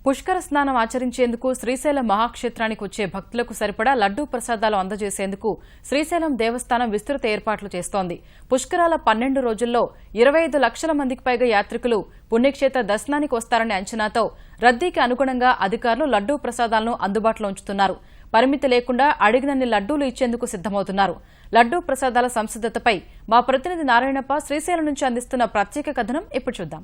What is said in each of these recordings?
పుష్కర స్నానం ఆచరించేందుకు శ్రీశైలం మహాక్షేత్రానికి వచ్చే భక్తులకు సరిపడా లడ్డూ ప్రసాదాలు అందజేసేందుకు శ్రీశైలం దేవస్థానం విస్తృత ఏర్పాట్లు చేస్తోంది. పుష్కరాల 12 రోజుల్లో 25 లక్షల మందికి పైగా యాత్రికులు పుణ్యక్షేత్ర దర్శనానికి వస్తారనే అంచనాతో రద్దీకి అనుగుణంగా అధికారులు లడ్డూ ప్రసాదాలను అందుబాటులో ఉంచుతున్నారు. పరిమితి లేకుండా అడిగినన్ని లడ్డూలు ఇచ్చేందుకు సిద్దమవుతున్నారు. లడ్డూ ప్రసాదాల సంసిద్ధతపై మా ప్రతినిధి నారాయణప్ప శ్రీశైలం నుంచి అందిస్తున్న ప్రత్యేక కథనం ఇప్పుడు చూద్దాం.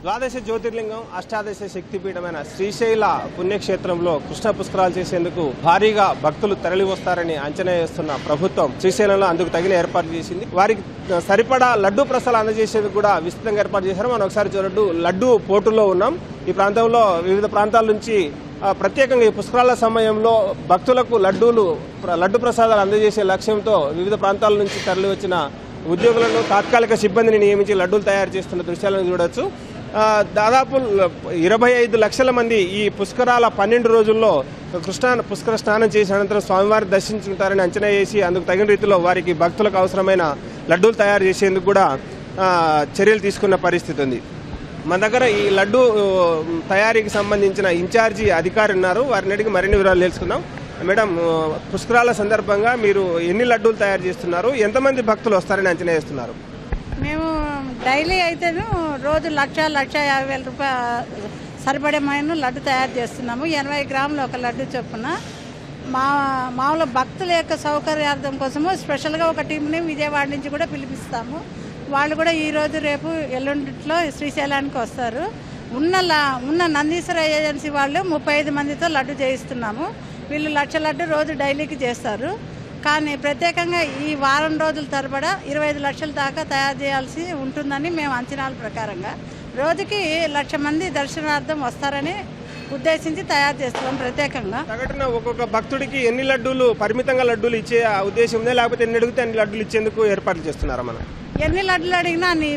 ద్వాదశ జ్యోతిర్లింగం అష్టాదశ శక్తిపీఠమైన శ్రీశైల పుణ్యక్షేత్రంలో కృష్ణ పుష్కరాలు చేసేందుకు భారీగా భక్తులు తరలి వస్తారని అంచనా వేస్తున్న ప్రభుత్వం శ్రీశైలంలో అందుకు తగిన ఏర్పాట్లు చేసింది. వారికి సరిపడా లడ్డూ ప్రసాదాలు అందజేసేందుకు కూడా విస్తృతంగా ఏర్పాటు చేశారు. మనం ఒకసారి చూడట్టు లడ్డూ పోటులో ఉన్నాం. ఈ ప్రాంతంలో వివిధ ప్రాంతాల నుంచి ప్రత్యేకంగా ఈ పుష్కరాల సమయంలో భక్తులకు లడ్డు ప్రసాదాలు అందజేసే లక్ష్యంతో వివిధ ప్రాంతాల నుంచి తరలి వచ్చిన ఉద్యోగులను తాత్కాలిక సిబ్బందిని నియమించి లడ్డూలు తయారు చేస్తున్న దృశ్యాలను చూడొచ్చు. దాదాపు 25 లక్షల మంది ఈ పుష్కరాల 12 రోజుల్లో పుష్కర స్నానం చేసిన అనంతరం స్వామివారిని దర్శించుకుంటారని అంచనా వేసి అందుకు తగిన రీతిలో వారికి భక్తులకు అవసరమైన లడ్డూలు తయారు చేసేందుకు కూడా చర్యలు తీసుకున్న పరిస్థితి ఉంది. మన దగ్గర ఈ లడ్డు తయారీకి సంబంధించిన ఇన్ఛార్జి అధికారి ఉన్నారు. వారిని అడిగి మరిన్ని వివరాలు తెలుసుకుందాం. మేడం, పుష్కరాల సందర్భంగా మీరు ఎన్ని లడ్డూలు తయారు చేస్తున్నారు? ఎంతమంది భక్తులు వస్తారని అంచనా వేస్తున్నారు? మేము డైలీ అయితేను రోజు 1,50,000 రూపాయలు సరిపడమైన లడ్డు తయారు చేస్తున్నాము. 80 గ్రాములు ఒక లడ్డు చొప్పున. మామూలు భక్తుల యొక్క సౌకర్యార్థం కోసము స్పెషల్గా ఒక టీంని విజయవాడ నుంచి కూడా పిలిపిస్తాము. వాళ్ళు కూడా ఈరోజు రేపు ఎల్లుండిలో శ్రీశైలానికి వస్తారు. ఉన్న నందీశ్వర ఏజెన్సీ వాళ్ళు 35 మందితో లడ్డు చేయిస్తున్నాము. వీళ్ళు 1,00,000 లడ్డు రోజు డైలీకి చేస్తారు. కానీ ప్రత్యేకంగా ఈ వారం రోజుల తరబడా 25 లక్షల దాకా తయారు చేయాల్సి ఉంటుందని మేము అంచనాల ప్రకారంగా రోజుకి 1,00,000 మంది దర్శనార్థం వస్తారని ఉద్దేశించి తయారు చేస్తున్నాం. ప్రత్యేకంగా సగటున ఒక్కొక్క భక్తుడికి ఎన్ని లడ్డూలు, పరిమితంగా లడ్డూలు ఇచ్చే ఉద్దేశం ఉందా, లేకపోతే ఎన్ని అడిగితే అన్ని లడ్డూలు ఇచ్చేందుకు ఏర్పాట్లు చేస్తున్నారా? మనం ఎన్ని లడ్డులు అడిగినా అన్ని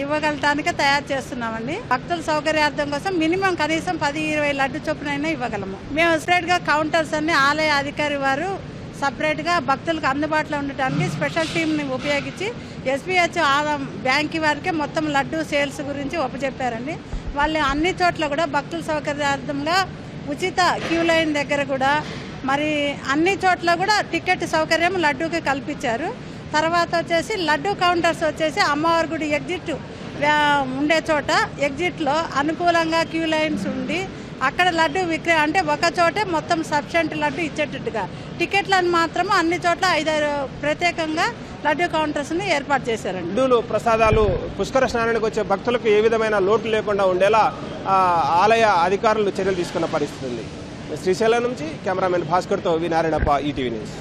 ఇవ్వగలటానికే తయారు చేస్తున్నామండి. భక్తుల సౌకర్యార్థం కోసం మినిమం కనీసం 10-20 లడ్డు చొప్పునైనా ఇవ్వగలము. మేము సెపరేట్గా కౌంటర్స్ అన్ని ఆలయ అధికారి వారు సపరేట్గా భక్తులకు అందుబాటులో ఉండటానికి స్పెషల్ టీంని ఉపయోగించి ఎస్బీహెచ్ బ్యాంక్ వారికే మొత్తం లడ్డు సేల్స్ గురించి ఒప్పచెప్పారండి. వాళ్ళు అన్ని చోట్ల కూడా భక్తుల సౌకర్యార్థంగా ఉచిత క్యూ లైన్ దగ్గర కూడా మరి అన్ని చోట్ల కూడా టికెట్ సౌకర్యం లడ్డూకి కల్పించారు. తర్వాత వచ్చేసి లడ్డు కౌంటర్స్ వచ్చేసి అమ్మవారి గుడి ఎగ్జిట్ ఉండే చోట ఎగ్జిట్లో అనుకూలంగా క్యూ లైన్స్ ఉండి అక్కడ లడ్డు విక్రయం అంటే ఒక చోటే మొత్తం సఫిషియెంట్ లడ్డు ఇచ్చేటట్టుగా టికెట్లను మాత్రం అన్ని చోట్ల 5 ప్రత్యేకంగా లడ్డు కౌంటర్స్ని ఏర్పాటు చేశారండి. లడ్డూలు ప్రసాదాలు పుష్కర స్నానానికి వచ్చే భక్తులకు ఏ విధమైన లోటు లేకుండా ఉండేలా ఆలయ అధికారులు చర్యలు తీసుకున్న పరిస్థితి ఉంది. శ్రీశైలం నుంచి కెమెరామెన్ భాస్కర్తో వి నారాయణప్ప, ఈటీవీ న్యూస్.